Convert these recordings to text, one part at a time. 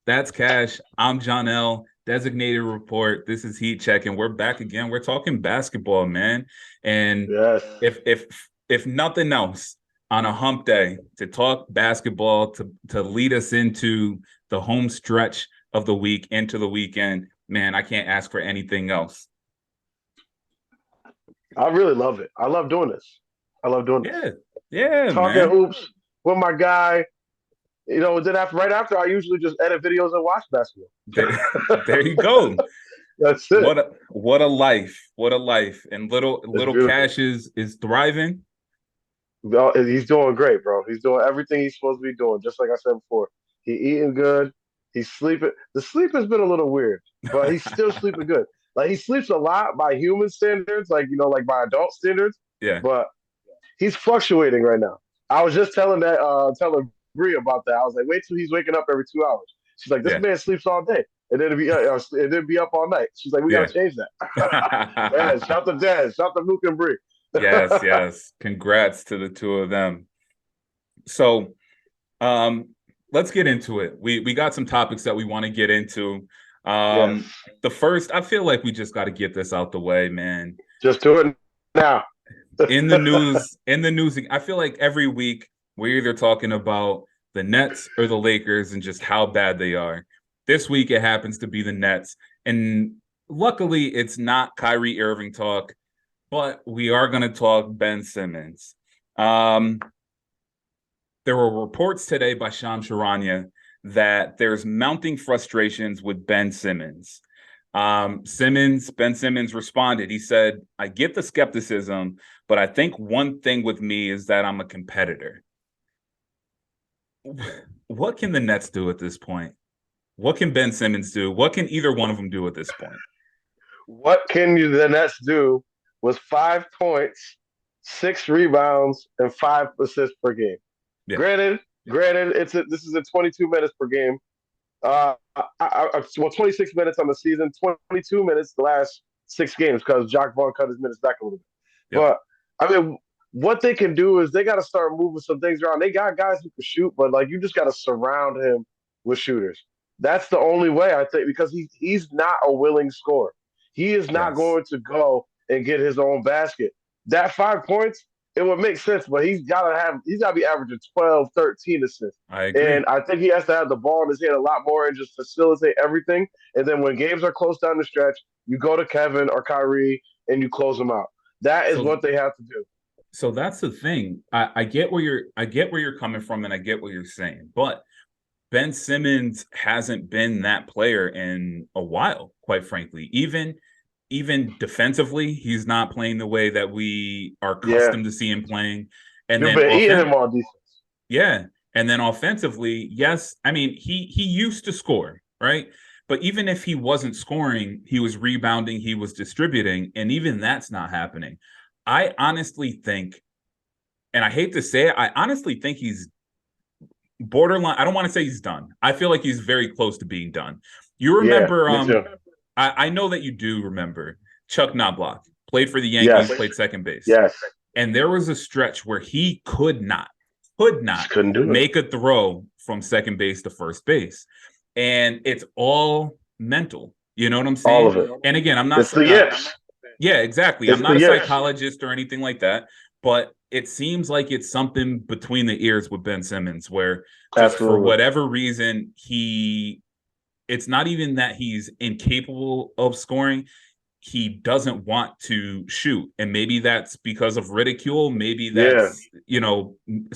That's Cash. I'm Johnell, designated report. This is Heat Check, and we're back again. We're talking basketball, man. And Yes. if nothing else, on a hump day to talk basketball to lead us into the home stretch of the week into the weekend, man, I can't ask for anything else. I really love it. I love doing this. I love doing this. Yeah, yeah, Talking man. hoops with my guy. Then right after, I usually just edit videos and watch There, basketball. there you go. That's it. What a life. What a life. And It's little beautiful. Cash is thriving. Well, he's doing great, bro. He's doing everything he's supposed to be doing. Just like I said before, he eating good. He's sleeping. The sleep has been a little weird, but he's still sleeping good. Like he sleeps a lot by human standards, like by adult standards. Yeah. But he's fluctuating right now. I was just telling Bree about that. I was like, wait till he's waking up every 2 hours. She's like, this Yeah. man sleeps all day, and then be up all night. She's like, we got Yeah. to change that. Dad, shout to Mook and Bree. Yes, yes. Congrats to the two of them. So, um, let's get into it. We got some topics that we want to get into. Yes, Um, the first, I feel like we just got to get this out the way, man. just do it now. In the news, I feel like every week we're either talking about the Nets or the Lakers and just how bad they are. This week it happens to be the Nets. And luckily it's not Kyrie Irving talk, but we are going to talk Ben Simmons. Um, there were reports today by Shams Charania that there's mounting frustrations with Ben Simmons. Ben Simmons responded. He said, I get the skepticism, but I think one thing with me is that I'm a competitor. What can the Nets do at this point? What can Ben Simmons do? What can either one of them do at this point? What can the Nets do with 5 points, 6 rebounds, and 5 assists per game? Yeah. Granted, granted, this is a 22 minutes per game. 26 minutes on the season, 22 minutes the last 6 games because Jock Vaughn cut his minutes back a little bit. Yep. But I mean, what they can do is they got to start moving some things around. They got guys who can shoot, but like you just got to surround him with shooters. That's the only way I think because he's not a willing scorer. He is not Yes. going to go and get his own basket. That 5 points, it would make sense, but he's gotta be averaging 12, 13 assists. I agree. And I think he has to have the ball in his hand a lot more and just facilitate everything. And then when games are close down the stretch, you go to Kevin or Kyrie and you close them out. That is So what they have to do. so that's the thing. I get where you're coming from and I get what you're saying. But Ben Simmons hasn't been that player in a while, quite frankly. Even defensively, he's not playing the way that we are Yeah. accustomed to see him playing. And You've then been eating him on defense. yeah, and then offensively, yes, I mean he used to score, right? But even if he wasn't scoring, he was rebounding, he was distributing, and even that's not happening. I honestly think, and I hate to say it, I honestly think he's borderline. I don't want to say he's done. I feel like he's very close to being done. You Yeah, remember, me too. I know that you do remember Chuck Knobloch played for the Yes. Yankees, played second base. Yes. And there was a stretch where he could not Just couldn't do it. make a throw from second base to first base. And it's all mental. You know what I'm All saying? of it. And again, It's the yips. yeah, exactly. I'm It's the not a yips. psychologist or anything like that, but it seems like it's something between the ears with Ben Simmons where just for Absolutely. whatever reason, it's not even that he's incapable of scoring. He doesn't want to shoot. And maybe that's because of ridicule. Maybe Yeah. that's,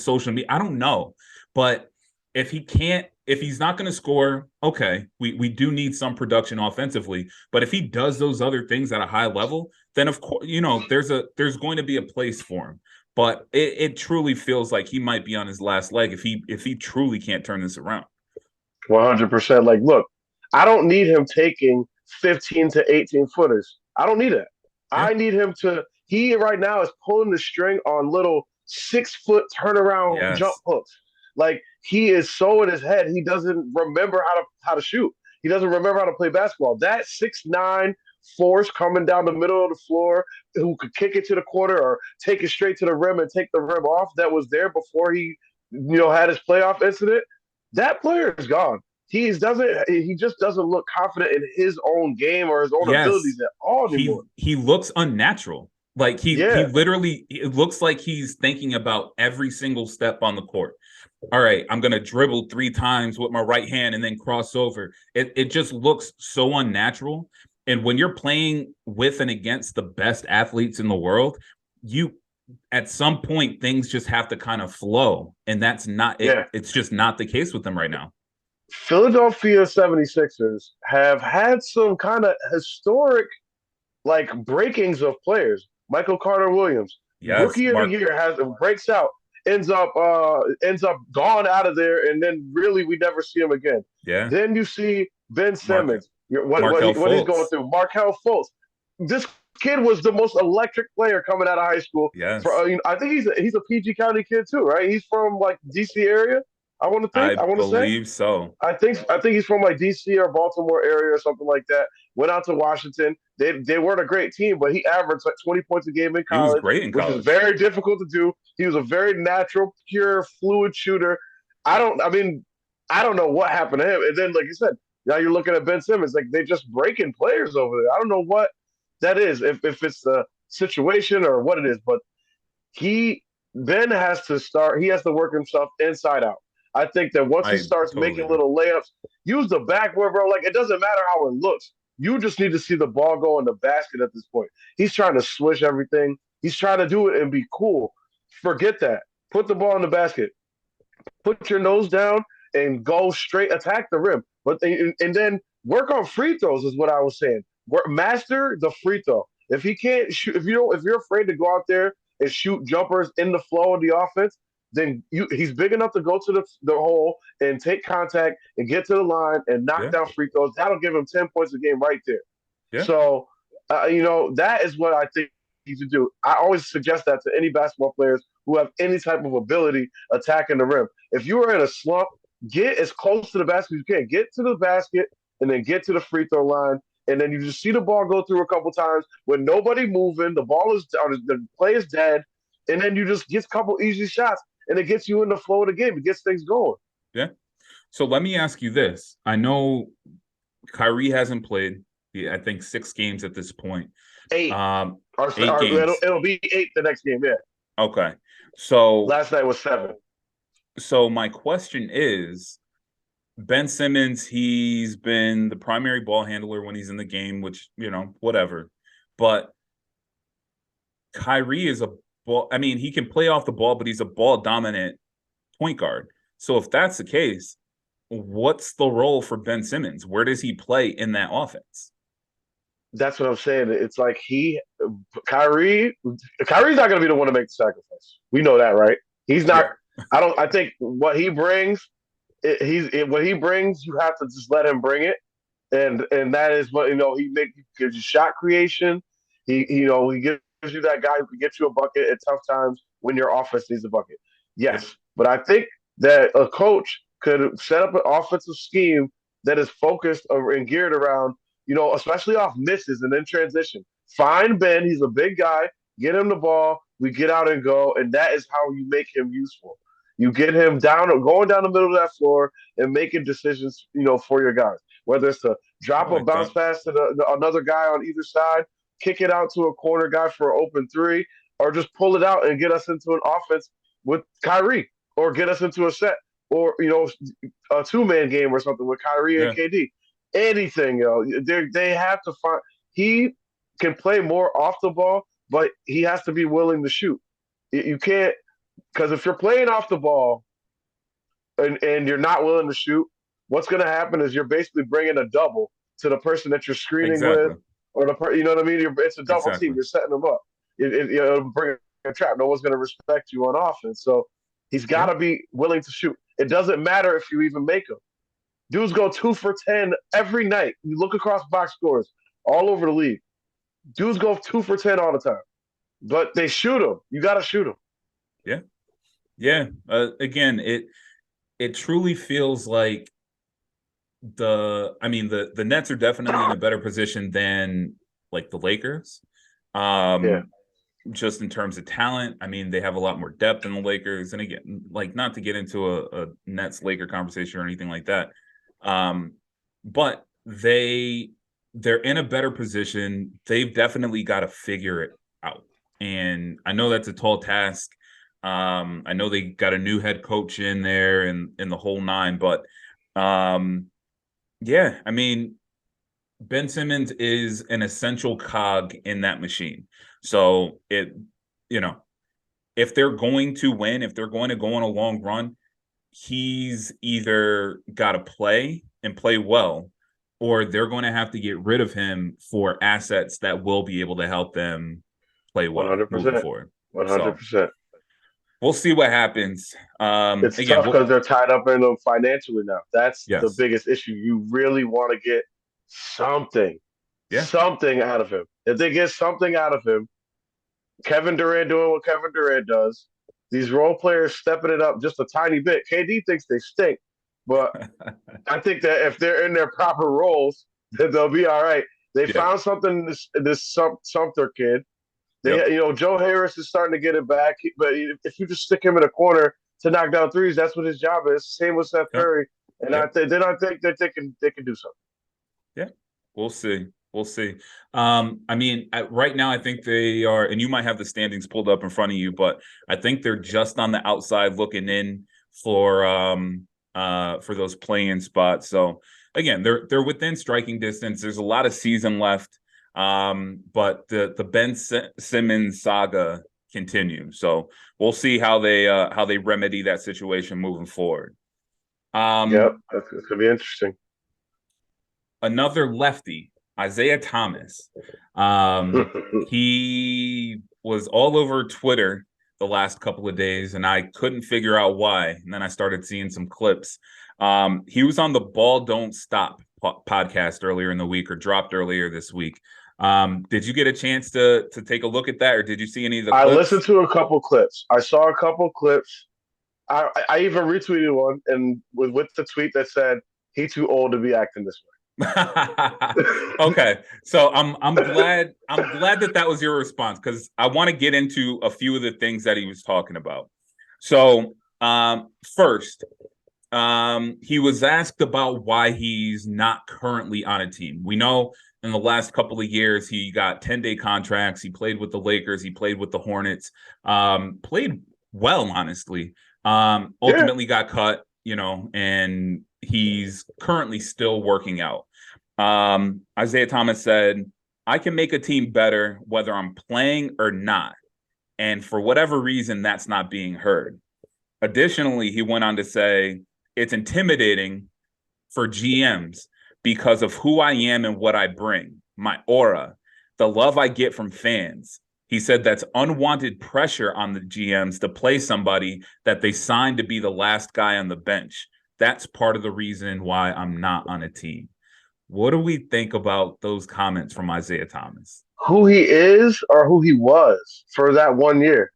social media. I don't know. But if he's not going to score, okay, we do need some production offensively. But if he does those other things at a high level, then of course, there's going to be a place for him. But it truly feels like he might be on his last leg if he truly can't turn this around. 100%. Like, look, I don't need him taking 15 to 18 footers. I don't need it. Yeah. I need him to. He right now is pulling the string on little 6 foot turnaround jump Yes. hooks. Like he is so in his head, he doesn't remember how to shoot. He doesn't remember how to play basketball. That 6'9" force coming down the middle of the floor, who could kick it to the corner or take it straight to the rim and take the rim off. That was there before he, had his playoff incident. That player is gone. he just doesn't look confident in his own game or his own Yes. abilities at all He anymore. he looks unnatural. Like he Yeah, literally, it looks like he's thinking about every single step on the court. All right, I'm gonna dribble 3 times with my right hand and then cross over. It just looks so unnatural. And when you're playing with and against the best athletes in the world, you at some point things just have to kind of flow. And that's not it. yeah. It's just not the case with them right now. Philadelphia 76ers have had some kind of historic like breakings of players. Michael Carter Williams, Yes, rookie of the Mark. year, has breaks out, ends up gone out of there, and then really we never see him again. Yeah. Then you see Ben Mark Simmons, Markel what he's going Fultz. through. Markel Fultz, this kid was the most electric player coming out of high school. Yes. I think he's a PG County kid too, right? He's from like DC area. I I want to say. believe so. I think he's from like DC or Baltimore area or something like that. Went out to Washington. They weren't a great team, but he averaged like 20 points a game in He was college, great in which is college. very difficult to do. He was a very natural, pure, fluid shooter. I mean, I don't know what happened to him. And then, like you said, now you're looking at Ben Simmons, like they just breaking players over there. I don't know what that is, if it's the situation or what it is, but he then has to start. He has to work himself inside out. I think that once he I starts totally making agree. little layups, use the backboard, bro. Like it doesn't matter how it looks. You just need to see the ball go in the basket at this point. He's trying to swish everything. He's trying to do it and be cool. Forget that. Put the ball in the basket. Put your nose down and go straight attack the rim. But and then work on free throws is what I was saying. Master the free throw. If he can't shoot, if you're afraid to go out there and shoot jumpers in the flow of the offense, then he's big enough to go to the hole and take contact and get to the line and knock Yeah. down free throws. That'll give him 10 points a game right there. Yeah. So, that is what I think he should do. I always suggest that to any basketball players who have any type of ability attacking the rim. If you are in a slump, get as close to the basket as you can. Get to the basket and then get to the free throw line. And then you just see the ball go through a couple times with nobody moving. The ball is the play is dead, and then you just get a couple easy shots, and it gets you in the flow of the game. It gets things going. Yeah. So let me ask you this. I know Kyrie hasn't played, I think 6 games at this point. 8, 8 games. it'll be 8 the next game. Yeah. Okay. So Last night was 7. my question is, Ben Simmons, he's been the primary ball handler when he's in the game, which, whatever. But Kyrie is a ball. I mean, he can play off the ball, but he's a ball dominant point guard. So if that's the case, what's the role for Ben Simmons? Where does he play in that offense? That's what I'm saying. It's like Kyrie's not going to be the one to make the sacrifice. We know that, right? He's not. Yeah. I think what he brings, what he brings. You have to just let him bring it, and that is what he gives you shot creation. He gives you that guy who can get you a bucket at tough times when your offense needs a bucket. Yep. Yes, but I think that a coach could set up an offensive scheme that is focused and geared around, especially off misses and then transition. Find Ben, he's a big guy, get him the ball, we get out and go, and that is how you make him useful. You get him going down the middle of that floor and making decisions, for your guys. Whether it's to I drop a like bounce that. pass to another guy on either side, kick it out to a corner guy for an open three, or just pull it out and get us into an offense with Kyrie, or get us into a set, or a 2-man game or something with Kyrie and Yeah. KD. Anything, they have to find. He can play more off the ball, but he has to be willing to shoot. You can't, because if you're playing off the ball and you're not willing to shoot, what's going to happen is you're basically bringing a double to the person that you're screening Exactly. with, or you know what I mean. It's a double Exactly. team. You're setting them up. It'll bring a trap. No one's going to respect you on offense. So he's got to be willing to shoot. It doesn't matter if you even make them. Dudes go 2 for 10 every night. You look across box scores all over the league. Dudes go 2 for 10 all the time, but they shoot them. You got to shoot them. Yeah. Yeah. Again, it truly feels like the Nets are definitely in a better position than like the Lakers. Yeah. Just in terms of talent. I mean, they have a lot more depth than the Lakers. And again, like not to get into a Nets Laker conversation or anything like that. But they're in a better position. They've definitely got to figure it out. And I know that's a tall task. I know they got a new head coach in there and in the whole nine, but yeah, I mean, Ben Simmons is an essential cog in that machine. So you know, if they're going to win, if they're going to go on a long run, he's either got to play and play well, or they're going to have to get rid of him for assets that will be able to help them play well moving 100%. forward. So 100%. we'll see what happens. It's Again, tough because they're tied up in them financially now. That's the yes, biggest issue. You really want to get something, yeah, something out of him. If they get something out of him, Kevin Durant doing what Kevin Durant does, these role players stepping it up just a tiny bit. KD thinks they stink, but I think that if they're in their proper roles, then they'll be all right. They yep, found something in this Sumter kid. yep, Joe Harris is starting to get it back, but if you just stick him in a corner to knock down threes, that's what his job is. Same with Seth yep, Curry, and yep. I think that they can do something. Yeah, we'll see. We'll see. I mean, right now, I think they are, and you might have the standings pulled up in front of you, but I think they're just on the outside looking in for those play-in spots. So again, they're within striking distance. There's a lot of season left, but the Ben Simmons saga continues. So we'll see how they remedy that situation moving forward. Yep, it's gonna be interesting. Another lefty, Isaiah Thomas. He was all over Twitter the last couple of days, and I couldn't figure out why. And then I started seeing some clips. He was on the Ball Don't Stop podcast earlier in the week, or dropped earlier this week. Did you get a chance to take a look at that, or did you see any of the I clips? listened to a couple clips. I saw a couple clips. I even retweeted one and with the tweet that said he too old to be acting this way. Okay, so I'm glad that was your response, because I want to get into a few of the things that he was talking about. So first, he was asked about why he's not currently on a team. We know in the last couple of years he got 10-day contracts. He played with the Lakers. He played with the Hornets. Played well, honestly. Yeah, Ultimately got cut, and he's currently still working out. Isaiah Thomas said, I can make a team better whether I'm playing or not. And for whatever reason, that's not being heard. Additionally, he went on to say, it's intimidating for GMs because of who I am and what I bring, my aura, the love I get from fans. He said that's unwanted pressure on the GMs to play somebody that they signed to be the last guy on the bench. That's part of the reason why I'm not on a team. What do we think about those comments from Isaiah Thomas? who he is or who he was for that 1 year.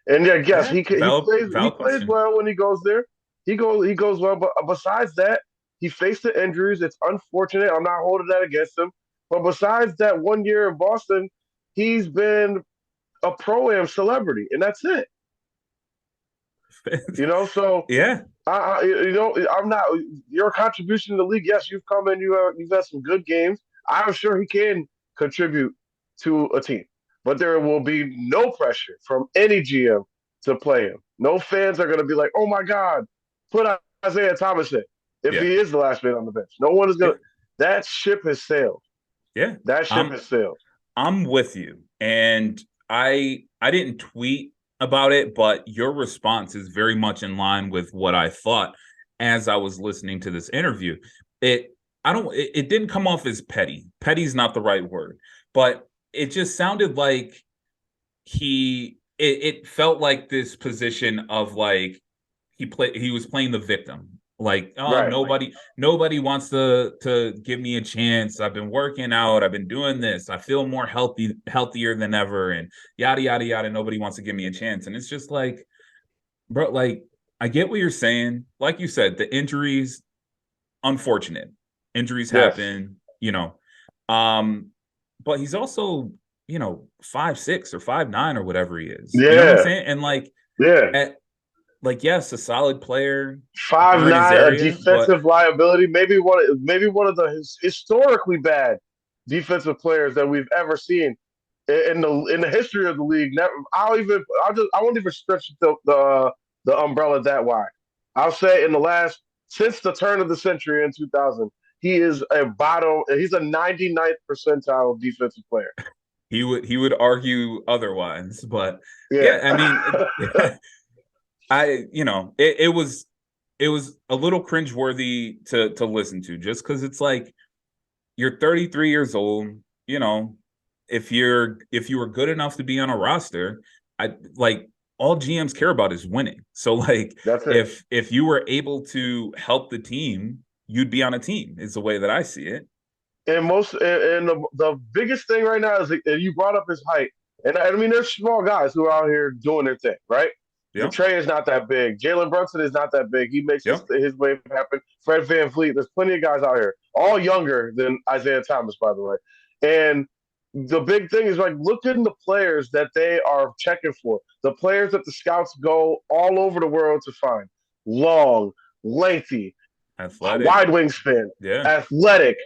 And yeah, yes, Yeah, he valid, plays valid question. well when he goes there. He goes well, but besides that, he faced the injuries. It's unfortunate. I'm not holding that against him. But besides that 1 year in Boston, he's been a pro-am celebrity, and that's it. So Yeah, I'm not your contribution to the league. Yes, you've come in, you've had some good games. I'm sure he can contribute to a team, but there will be no pressure from any GM to play him. No fans are going to be like, "Oh my God, put Isaiah Thomas in." If yeah, he is the last man on the bench, no one is going yeah, to. That ship has sailed. yeah. That ship I'm has sailed. I'm with you. And I didn't tweet about it, but your response is very much in line with what I thought as I was listening to this interview. It didn't come off as petty. Petty's not the right word, but it just sounded like it felt like this position of like he was playing the victim. Like, oh, Right. nobody wants to give me a chance. I've been working out, I've been doing this, I feel more healthier than ever, and yada yada yada. Nobody wants to give me a chance. And it's just like, bro, like, I get what you're saying. Like you said, the injuries, unfortunate. Injuries Yes. happen, Um, but he's also, 5'6" or 5'9" or whatever he is. You know what I'm Yeah. saying? And like Yeah. at like, yes, a solid player Five for in his nine, a area, but defensive liability. Maybe one of the historically bad defensive players that we've ever seen in the history of the league. Never, I won't even stretch the umbrella that wide. I'll say in the last since the turn of the century in 2000, he is a bottom. He's a 99th percentile defensive player. he would argue otherwise. But Yeah. yeah, I mean, it was a little cringeworthy to listen to, just because it's like you're 33 years old. You know, if you were good enough to be on a roster, I like all GMs care about is winning. So like That's it. if you were able to help the team, you'd be on a team, is the way that I see it. And the biggest thing right now is that you brought up his height, and I mean there's small guys who are out here doing their thing, right? The Yeah. Trey is not that big. Jalen Brunson is not that big. He makes Yeah. his way happen. Fred VanVleet. There's plenty of guys out here, all younger than Isaiah Thomas, by the way. And the big thing is like look at the players that they are checking for. The players that the scouts go all over the world to find. Long, lengthy, Athletic. wide wingspan, Yeah. athletic,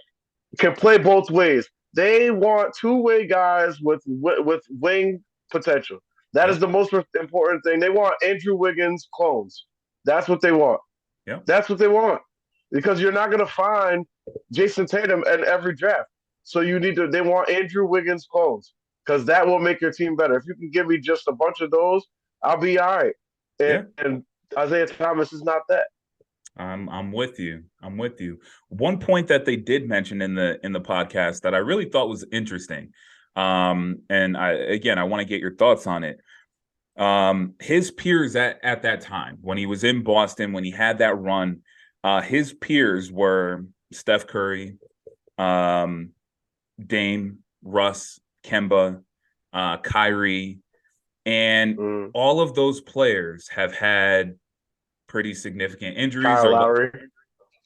can play both ways. They want two-way guys with wing potential. That is Yep. the most important thing. They want Andrew Wiggins clones. That's what they want. Yep. That's what they want. Because you're not going to find Jason Tatum in every draft. So they want Andrew Wiggins clones because that will make your team better. If you can give me just a bunch of those, I'll be all right. Yeah. And Isaiah Thomas is not that. I'm with you. I'm with you. One point that they did mention in the podcast that I really thought was interesting, and I want to get your thoughts on it. His peers at that time when he was in Boston, when he had that run, his peers were Steph Curry, Dame, Russ, Kemba, Kyrie, and all of those players have had pretty significant injuries.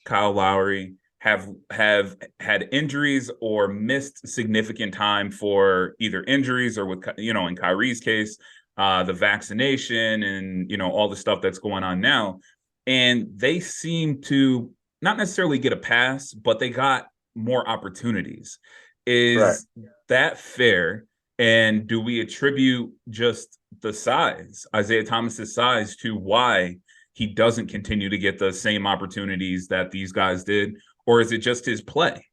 Kyle Lowry have had injuries or missed significant time for either injuries or with in Kyrie's case, the vaccination and all the stuff that's going on now. And they seem to not necessarily get a pass, but they got more opportunities. Is that fair? And do we attribute just the size, Isaiah Thomas's size, to why he doesn't continue to get the same opportunities that these guys did? Or is it just his play?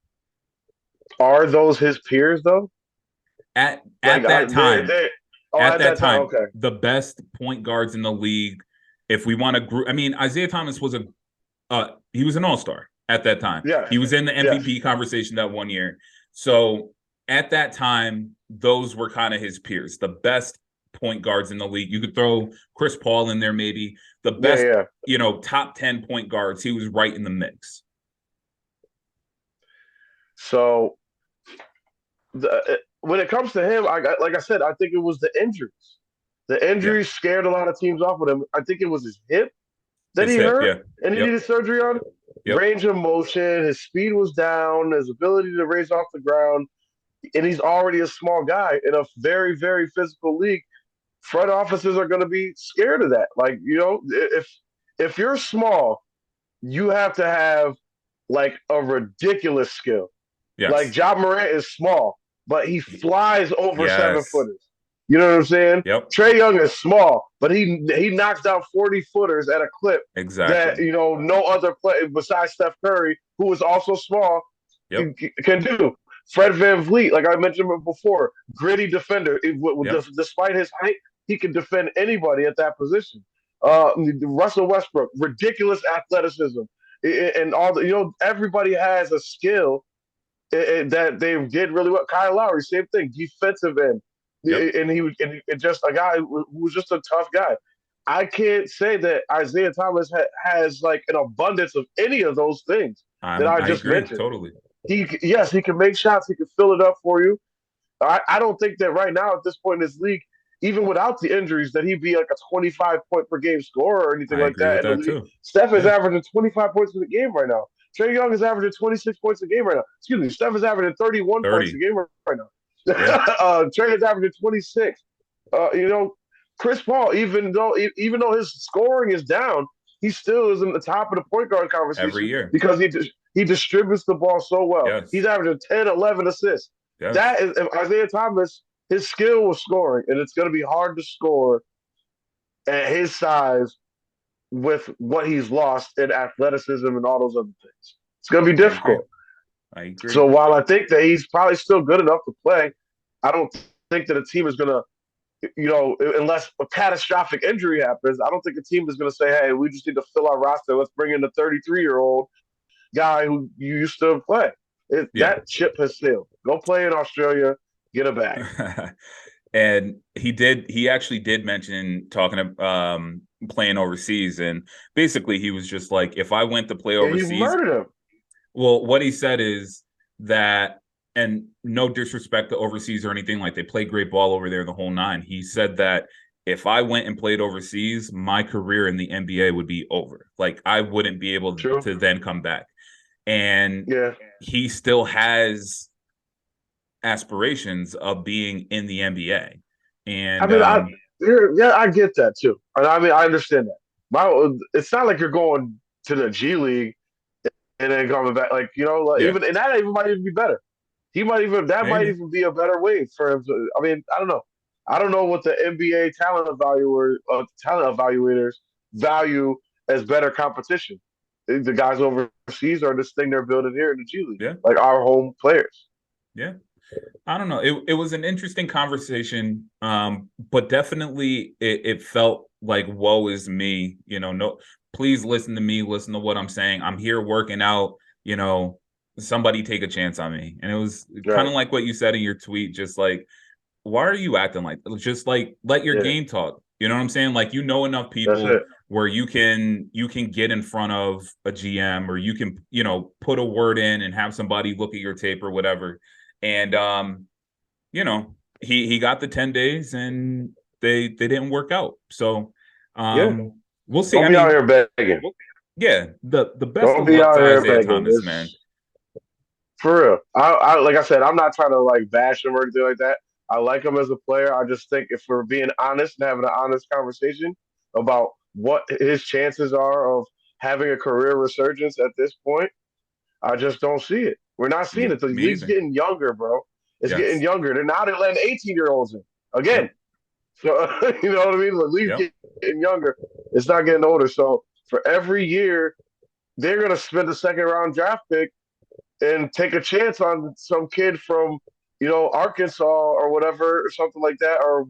Are those his peers though? At that time, okay. the best point guards in the league. If we want to group, I mean, Isaiah Thomas was he was an all-star at that time. Yeah, he was in the MVP conversation that one year. So at that time, those were kind of his peers, the best point guards in the league. You could throw Chris Paul in there, maybe the best, top 10 point guards. He was right in the mix. So when it comes to him, like I said, I think it was the injuries. The injuries scared a lot of teams off with him. I think it was his hip that he hurt and he needed surgery on. Range of motion, his speed was down, his ability to raise off the ground, and he's already a small guy in a very, very physical league. Front offices are going to be scared of that. Like, if you're small, you have to have like a ridiculous skill. Yes. Like Ja Morant is small, but he flies over 7-footers. You know what I'm saying? Yep. Trae Young is small, but he knocks down 40-footers at a clip that no other player besides Steph Curry, who is also small, can do. Fred VanVleet, like I mentioned before, gritty defender. Despite his height, he can defend anybody at that position. Russell Westbrook, ridiculous athleticism, and all the everybody has a skill that they did really well. Kyle Lowry, same thing, defensive end. And he was just a guy who was just a tough guy. I can't say that Isaiah Thomas has like an abundance of any of those things that I just mentioned. Totally. He can make shots. He can fill it up for you. I don't think that right now at this point in his league, even without the injuries, that he'd be like a 25-point per game scorer or anything like that. Steph is averaging 25 points in the game right now. Trae Young is averaging 26 points a game right now. Excuse me, Steph is averaging 31 points a game right now. Trae is averaging 26. Chris Paul, even though his scoring is down, he still is in the top of the point guard every conversation year. because he distributes the ball so well. He's Yes. averaging 10, 11 assists. That Yes. is if Isaiah Thomas, his skill was scoring, and it's going to be hard to score at his size with what he's lost in athleticism and all those other things. It's going to be I agree. difficult. I agree. So while I think that he's probably still good enough to play, I don't think that a team is going to, unless a catastrophic injury happens, I don't think a team is going to say, hey, we just need to fill our roster. Let's bring in the 33-year-old guy who you used to play. Yeah. That ship has sailed. Go play in Australia, get a bag. And he actually did mention talking about playing overseas, and basically he was just like, if I went to play And he overseas, murdered him. well, what he said is that, and no disrespect to overseas or anything, like they play great ball over there the whole nine. He said that if I went and played overseas, my career in the NBA would be over. Like I wouldn't be able True. to then come back. And Yeah. he still has aspirations of being in the NBA. And I mean, I get that too. And I mean, I understand that. It's not like you're going to the G League and then coming back. Like, like yeah, even and that even might even be better. Might maybe. even be a better way for him to. I mean, I don't know. I don't know what the NBA talent evaluators value as better competition. The guys overseas are this thing they're building here in the G League, Yeah. like our home players. Yeah. I don't know. It was an interesting conversation, but definitely it felt like woe is me. No, please listen to me. Listen to what I'm saying. I'm here working out. Somebody take a chance on me. And it was kind of Right. like what you said in your tweet. Just like, why are you acting like? Just like let your Yeah. game talk. You know what I'm saying? Like enough That's people it. where you can get in front of a GM, or you can put a word in and have somebody look at your tape or whatever. And he got the 10 days and they didn't work out. So Yeah. we'll see. Don't I be out mean, here begging. yeah, the best Don't of be luck out to here Isaiah begging. Thomas, man. It's for real. Like I said, I'm not trying to like bash him or anything like that. I like him as a player. I just think if we're being honest and having an honest conversation about what his chances are of having a career resurgence at this point, I just don't see it. We're not seeing Yeah, it. The me league's either. getting younger, bro. It's getting Yes. younger. They're now letting 18-year-olds in again. Yep. So you know what I mean? The league's Yep. getting younger. It's not getting older. So for every year, they're gonna spend a second round draft pick and take a chance on some kid from Arkansas or whatever, or something like that, or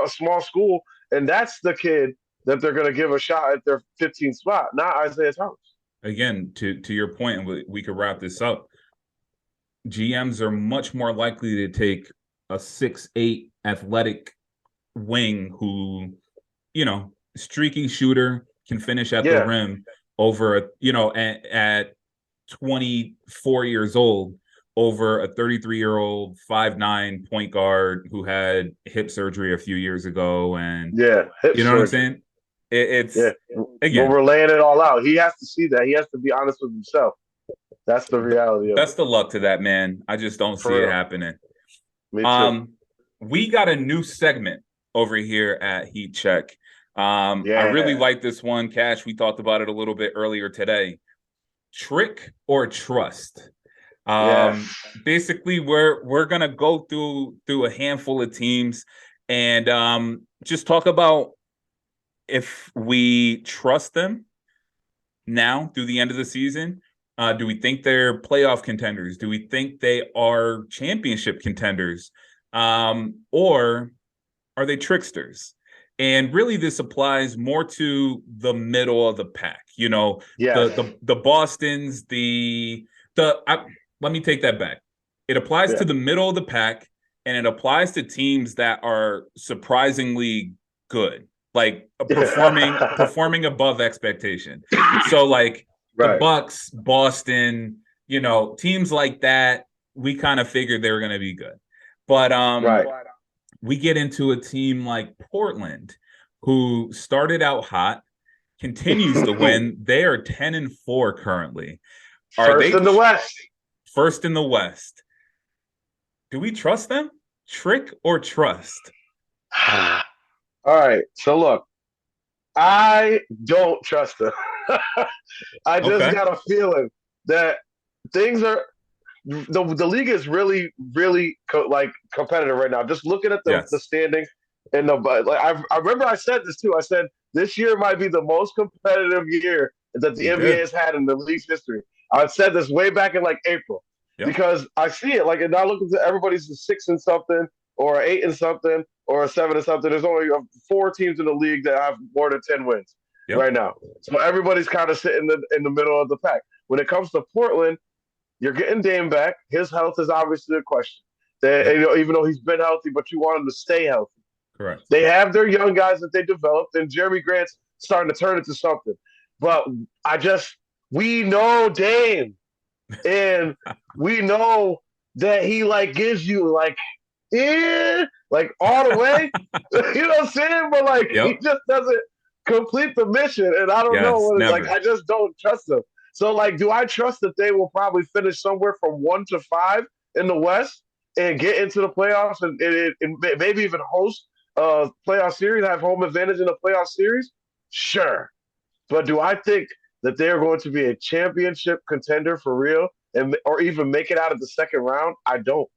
a small school, and that's the kid that they're going to give a shot at their 15th spot, not Isaiah Thomas. Again, to your point, and we could wrap this up. GMs are much more likely to take a 6'8" athletic wing who, streaky shooter, can finish at the Yeah, rim over at 24 years old, over a 33-year-old 5'9" point guard who had hip surgery a few years ago. And yeah, hip you know what I'm surgery. saying? It's Yeah, but again, we're laying it all out. He has to see that. He has to be honest with himself. That's the reality of it. best of luck to that man. I just don't see For it real. happening. Me too. We got a new segment over here at Heat Check. I really Yeah. like this one, Cash. We talked about it a little bit earlier today. Trick or trust. Yes. Basically, we're gonna go through a handful of teams and just talk about if we trust them now through the end of the season. Do we think they're playoff contenders? Do we think they are championship contenders? Or are they tricksters? And really, this applies more to the middle of the pack. Yes. The Boston's, let me take that back. It applies Yeah. to the middle of the pack, and it applies to teams that are surprisingly good, like performing above expectation. So, like the Right. Bucks, Boston, teams like that, we kind of figured they were going to be good. But Right. we get into a team like Portland, who started out hot, continues to win. They are 10-4 currently. Are First they in the West. first in the West? Do we trust them? Trick or trust? All right. So look, I don't trust him. I just Okay. got a feeling that things are the league is really really like competitive right now. Just looking at the Yes. standings and the like, I remember I said this too. I said this year might be the most competitive year that the You NBA did. has had in the league's history. I said this way back in like April Yep. because I see it like, and now looking at everybody's a six and something or a eight and something or a seven and something. There's only four teams in the league that have more than 10 wins Yep. right now. So everybody's kind of sitting in the middle of the pack. When it comes to Portland, you're getting Dame back. His health is obviously a question. Yep. Even though he's been healthy, but you want him to stay healthy. Correct. They have their young guys that they developed, and Jeremy Grant's starting to turn into something. But we know Dame, and we know that he like gives you like all the way. You know what I'm saying? But like he Yep. just doesn't complete the mission, and I don't know Yes. what like Never. I just don't trust them. So like, do I trust that they will probably finish somewhere from 1 to 5 in the West and get into the playoffs and maybe even host a playoff series, have home advantage in the playoff series? Sure, but do I think that they are going to be a championship contender for real, and or even make it out of the second round? I don't.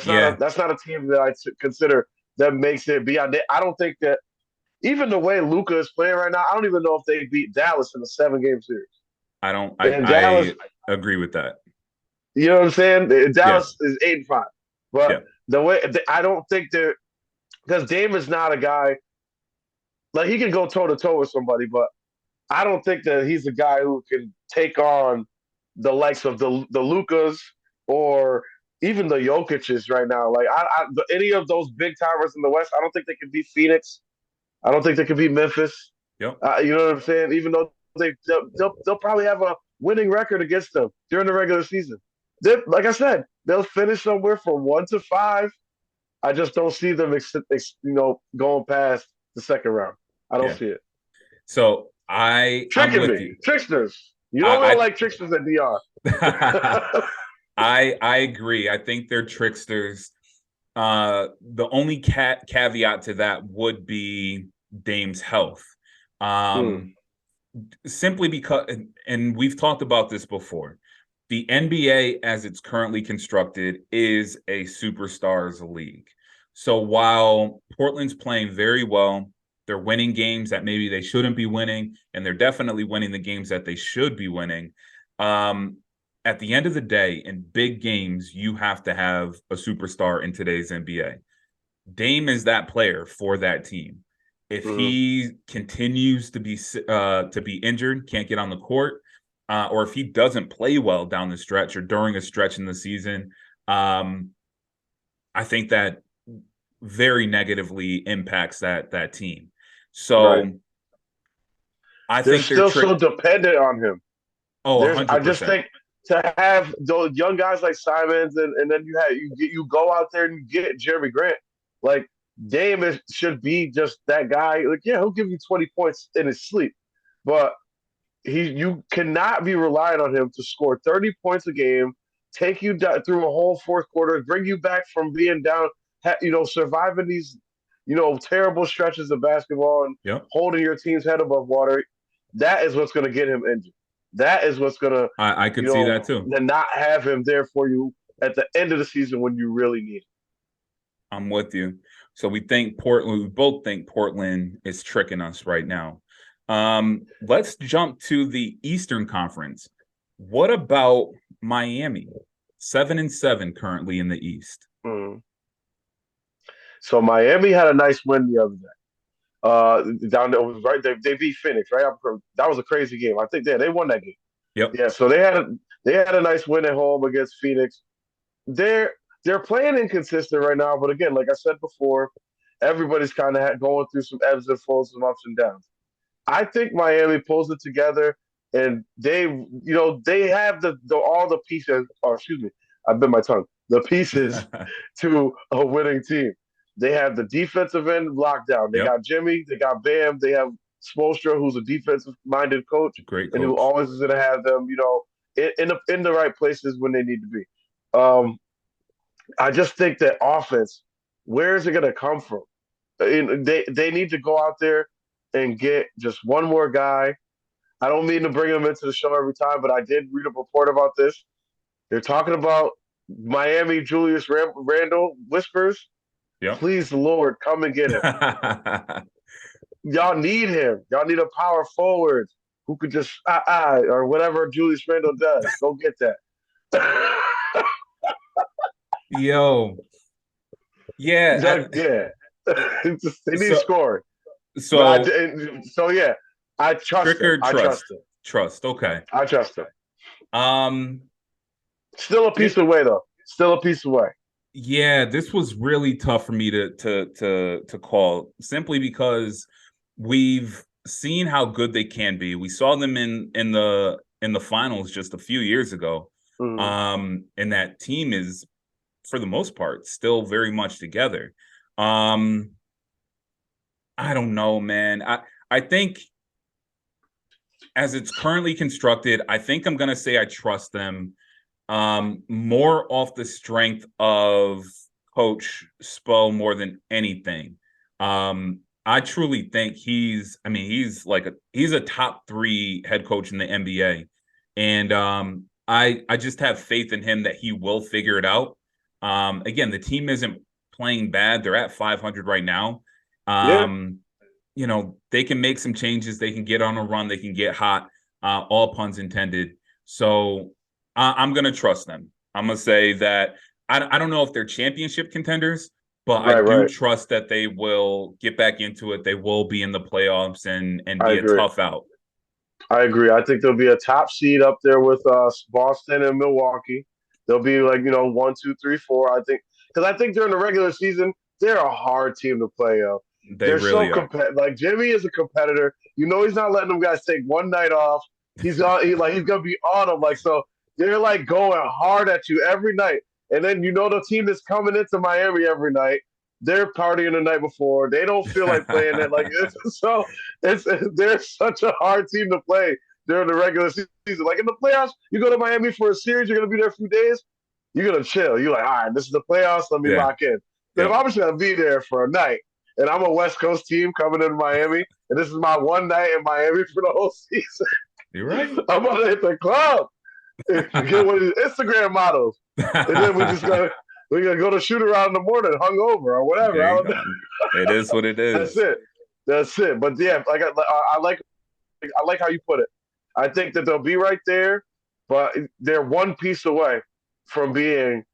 Yeah. That's not a team that consider that makes it beyond. I don't think that even the way Luka is playing right now, I don't even know if they beat Dallas in a 7 game series. I don't. And Dallas, I agree with that. you know what I'm saying? Yeah. Dallas is 8-5, but Yeah. the way I don't think they're because Dame is not a guy like he can go toe to toe with somebody, but I don't think that he's a guy who can take on the likes of the Lukas or even the Jokic's right now. Like any of those big timers in the West, I don't think they can beat Phoenix. I don't think they can beat Memphis. Yep. You know what I'm saying? Even though they'll probably have a winning record against them during the regular season. Like I said, they'll finish somewhere from 1 to 5. I just don't see them, going past the second round. I don't Yeah. see it. So I'm Tricking with me, you. tricksters. You know we don't I like tricksters at DR. I agree. I think they're tricksters. The only caveat to that would be Dame's health. Hmm. Um, Simply because, and we've talked about this before, the NBA as it's currently constructed is a superstars league. So while Portland's playing very well, they're winning games that maybe they shouldn't be winning, and they're definitely winning the games that they should be winning. Um, at the end of the day, in big games, you have to have a superstar in today's NBA. Dame is that player for that team. If Hmm. he continues to be injured, can't get on the court, or if he doesn't play well down the stretch or during a stretch in the season, um, I think that very negatively impacts that team. Right. So I They're think they're still trick. so dependent on him. Oh, I just 100%. think to have those young guys like Simons and then you go out there and you get Jeremy Grant. Like Dame should be just that guy. Like, yeah, he'll give you 20 points in his sleep. But you cannot be relying on him to score 30 points a game, take you through a whole fourth quarter, bring you back from being down, surviving these, terrible stretches of basketball and Yep. holding your team's head above water. That is what's going to get him injured. That is what's going to, I could see that too. not have him there for you at the end of the season when you really need him. I'm with you. So we think Portland, we both think Portland is tricking us right now. Let's jump to the Eastern Conference. What about Miami? 7-7 currently in the East. Mm. So Miami had a nice win the other day. Down there was right. They beat Phoenix, right? That was a crazy game. I think they won that game. Yep. Yeah, so they had a nice win at home against Phoenix. They're they're playing inconsistent right now, but again, like I said before, everybody's kind of going through some ebbs and flows, some ups and downs. I think Miami pulls it together, and they have the all the pieces. Or excuse me, I bit my tongue. The pieces to a winning team. They have the defensive end locked down. They Yep. got Jimmy. They got Bam. They have Spoelstra, who's a defensive-minded coach, Great and who coach. always is going to have them, in the right places when they need to be. Um, I just think that offense, where is it going to come from? They need to go out there and get just one more guy. I don't mean to bring him into the show every time, but I did read a report about this. They're talking about Miami Julius Randle whispers. Yep. Please, Lord, come and get him. Y'all need him. Y'all need a power forward who could just or whatever Julius Randle does. Go get that. Yo, yeah, Yeah. They need so scoring. so Yeah, I trust trick him. or I trust, trust him. trust. Okay. I trust him. Um, Still a piece away though. Still a piece away. Yeah, this was really tough for me to call simply because we've seen how good they can be. We saw them in the finals just a few years ago. And that team is, for the most part, still very much together. I don't know, man. I think as it's currently constructed, I think I'm gonna say I trust them. More off the strength of Coach Spo more than anything. I truly think he's a top 3 head coach in the NBA. And I just have faith in him that he will figure it out. Again, the team isn't playing bad. They're at 500 right now. Yeah. They can make some changes. They can get on a run. They can get hot, all puns intended. So I'm going to trust them. I'm going to say that I don't know if they're championship contenders, but I do trust that they will get back into it. They will be in the playoffs and be a tough out. I agree. I think there'll be a top seed up there with Boston and Milwaukee. They'll be like, 1, 2, 3, 4. I think because I think during the regular season they're a hard team to play. They're really so competitive. Like Jimmy is a competitor. He's not letting them guys take one night off. He's gonna be on them. Like so, they're like going hard at you every night. And then the team that's coming into Miami every night, they're partying the night before. They don't feel like playing it. They're such a hard team to play during the regular season. Like in the playoffs, you go to Miami for a series, you're gonna be there a few days, you're gonna chill. You're like, all right, this is the playoffs, let me lock in. If I'm just gonna be there for a night and I'm a West Coast team coming into Miami, and this is my one night in Miami for the whole season. You're right. I'm gonna hit the club. Get one of these Instagram models. And then we're gonna go to shoot around in the morning, hungover or whatever. I don't know. It is what it is. That's it. But yeah, I like how you put it. I think that they'll be right there, but they're one piece away from being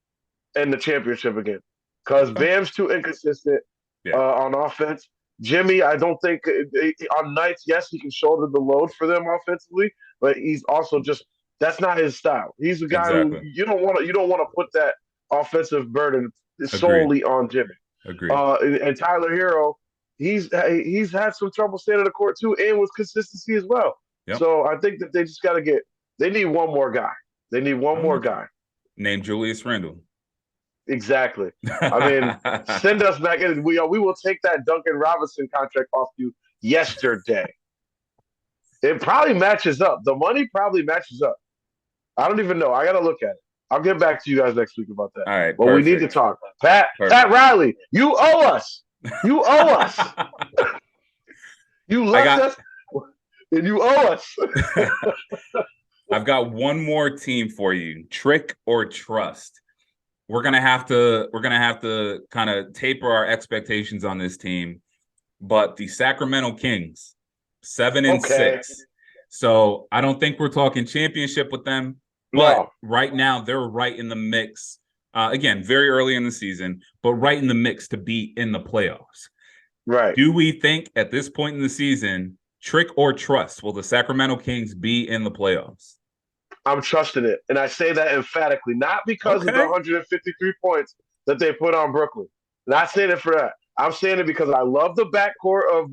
in the championship again. Because Bam's too inconsistent on offense. Jimmy, I don't think on nights, yes, he can shoulder the load for them offensively, but he's also just that's not his style. He's a guy who you don't want to put that offensive burden solely on Jimmy. Agreed. And Tyler Hero, he's had some trouble staying in the court too, and with consistency as well. Yep. So I think that they just got to they need one more guy. They need one more guy. Named Julius Randle. Exactly. I mean, send us back in. We will take that Duncan Robinson contract off you yesterday. It probably matches up. The money probably matches up. I don't even know. I got to look at it. I'll get back to you guys next week about that. All right. But we need to talk. Pat Riley, you owe us. You owe us. You left us, and you owe us. I've got one more team for you. Trick or trust. We're gonna have to kind of taper our expectations on this team, but the Sacramento Kings, 7-6. So I don't think we're talking championship with them, but right now they're right in the mix. Again, very early in the season, but right in the mix to be in the playoffs. Right. Do we think at this point in the season, trick or trust, will the Sacramento Kings be in the playoffs? I'm trusting it. And I say that emphatically, not because of the 153 points that they put on Brooklyn. Not saying it for that. I'm saying it because I love the backcourt of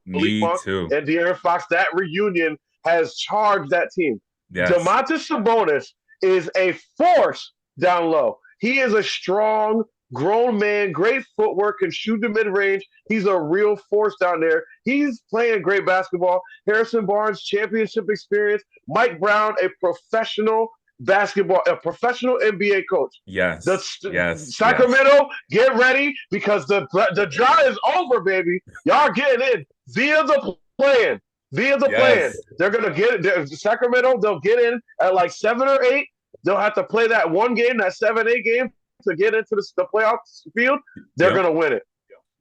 Malik Monk and De'Aaron Fox. That reunion has charged that team. Yes. Domantas Sabonis is a force down low. He is a strong, grown man, great footwork, can shoot the mid-range. He's a real force down there. He's playing great basketball. Harrison Barnes, championship experience. Mike Brown, a professional basketball, a professional NBA coach. The Yes, yes, yes, Sacramento, get ready because the drought is over, baby. Y'all getting in via the plan. Via the plan. yes. They're gonna get Sacramento. They'll get in at like 7 or 8. They'll have to play that one game, that 7-8 game, to get into the playoff field. They're Yep. gonna win it.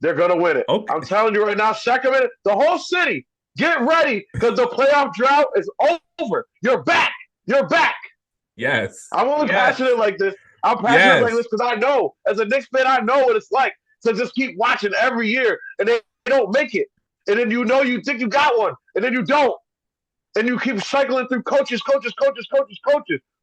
They're gonna win it. Okay. I'm telling you right now, Sacramento, the whole city, get ready because the playoff drought is over. You're back. You're back. Yes. I'm only passionate like this. I'm passionate like this because I know, as a Knicks fan, I know what it's like to just keep watching every year and they don't make it. And then you think you got one, and then you don't. And you keep cycling through coaches,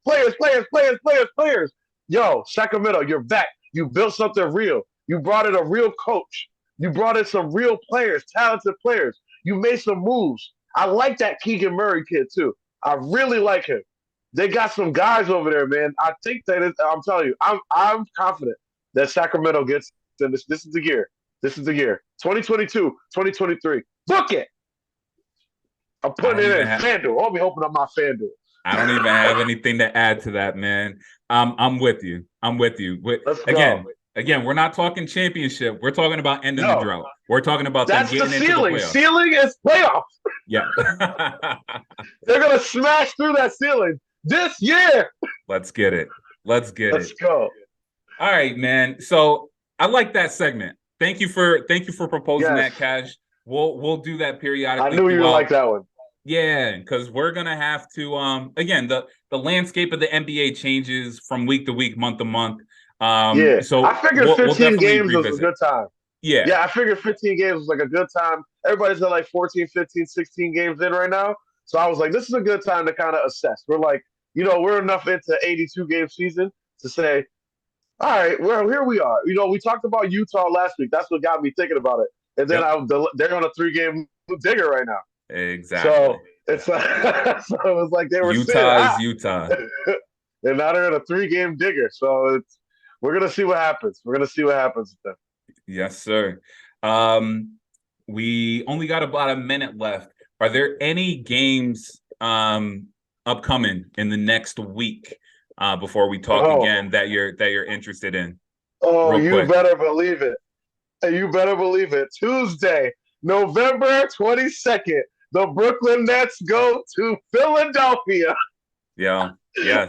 players. Yo, Sacramento, you're back. You built something real. You brought in a real coach. You brought in some real players, talented players. You made some moves. I like that Keegan Murray kid, too. I really like him. They got some guys over there, man. I think that I'm telling you, I'm confident that Sacramento gets this. This is the year. This is the year. 2022, 2023. Book it. I'm putting it in FanDuel. I'll be opening up my FanDuel. I don't even have anything to add to that, man. I'm with you. I'm with you. Let's go. Again, we're not talking championship. We're talking about ending the drought. We're talking about them getting into the playoffs. Ceiling is playoffs. Yeah. They're going to smash through that ceiling this year. Let's get it. Let's go. All right, man. So I like that segment. Thank you for proposing that, Cash. We'll do that periodically. I knew you would like that one. Yeah, because we're gonna have to again, the landscape of the NBA changes from week to week, month to month. So I figured 15 games was a good time. I figured 15 games was like a good time. Everybody's at like 14, 15, 16 games in right now. So I was like, this is a good time to kind of assess. We're like, we're enough into 82 game season to say, all right, well, here we are. We talked about Utah last week. That's what got me thinking about it. And then they're on a 3-game digger right now. Exactly. So it's so it was like they were Utah is Utah. And now they're in a 3-game digger. So we're gonna see what happens. We're gonna see what happens with them. Yes, sir. We only got about a minute left. Are there any games upcoming in the next week before we talk again that you're interested in? Oh, you better believe it. You better believe it. Tuesday, November 22nd, the Brooklyn Nets go to Philadelphia. Yeah. Yes.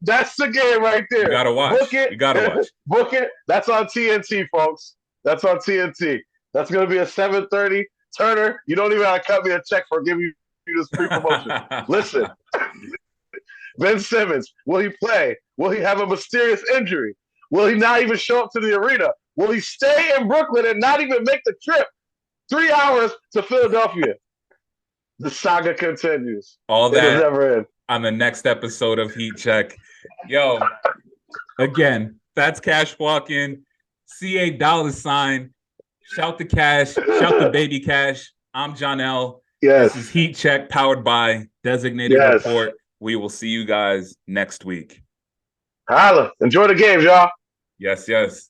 That's the game right there. You gotta watch. Book it. You gotta watch. Book it. That's on TNT, folks. That's on TNT. That's gonna be a 7:30. Turner, you don't even have to cut me a check for giving you this free promotion. Listen, Ben Simmons, will he play? Will he have a mysterious injury? Will he not even show up to the arena? Will he stay in Brooklyn and not even make the trip 3 hours to Philadelphia? The saga continues. All that is never end. On the next episode of Heat Check. Yo, again, that's Cash Walking, $CA. Shout to Cash. Shout to Baby Cash. I'm Johnell. Yes. This is Heat Check powered by Designated Report. We will see you guys next week. Holla. Enjoy the games, y'all. Yes, yes.